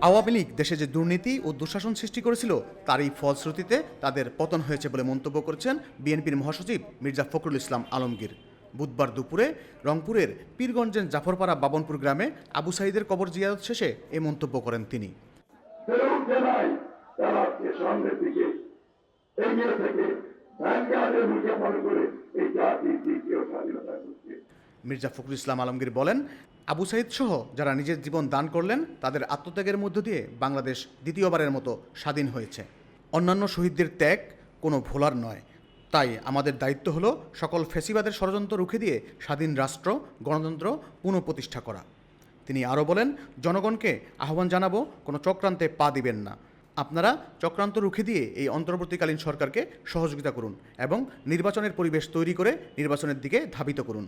আওয়ামী লীগ দেশে যে দুর্নীতি ও দুঃশাসন সৃষ্টি করেছিল তারই ফলশ্রুতিতে তাদের পতন হয়েছে বলে মন্তব্য করেছেন বিএনপির মহাসচিব মির্জা ফখরুল ইসলাম আলমগীর। বুধবার দুপুরে রংপুরের পীরগঞ্জের জাফরপাড়া বাবনপুর গ্রামে আবু সাঈদের কবর জিয়ারত শেষে এ মন্তব্য করেন তিনি। মির্জা ফখরুল ইসলাম আলমগীর বলেন, আবু সাঈদ সহ যারা নিজের জীবন দান করলেন তাদের আত্মত্যাগের মধ্য দিয়ে বাংলাদেশ দ্বিতীয়বারের মতো স্বাধীন হয়েছে। অন্যান্য শহীদদের ত্যাগ কোনো ভোলার নয়। তাই আমাদের দায়িত্ব হলো সকল ফ্যাসিবাদের ষড়যন্ত্র রুখে দিয়ে স্বাধীন রাষ্ট্র গণতন্ত্র পুনঃপ্রতিষ্ঠা করা। তিনি আরও বলেন, জনগণকে আহ্বান জানাবো কোনো চক্রান্তে পা দিবেন না। আপনারা চক্রান্ত রুখে দিয়ে এই অন্তর্বর্তীকালীন সরকারকে সহযোগিতা করুন এবং নির্বাচনের পরিবেশ তৈরি করে নির্বাচনের দিকে ধাবিত করুন।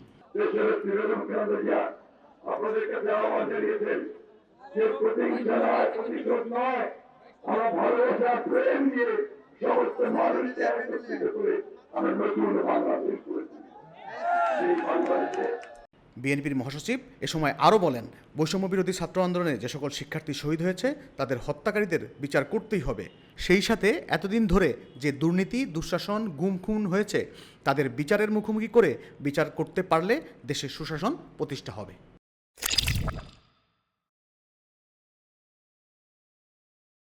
বিএনপির মহাসচিব এ সময় আরও বলেন, বৈষম্যবিরোধী ছাত্র আন্দোলনে যে সকল শিক্ষার্থী শহীদ হয়েছে তাদের হত্যাকারীদের বিচার করতেই হবে। সেই সাথে এতদিন ধরে যে দুর্নীতি দুঃশাসন গুম খুন হয়েছে তাদের বিচারের মুখোমুখি করে বিচার করতে পারলে দেশে সুশাসন প্রতিষ্ঠা হবে।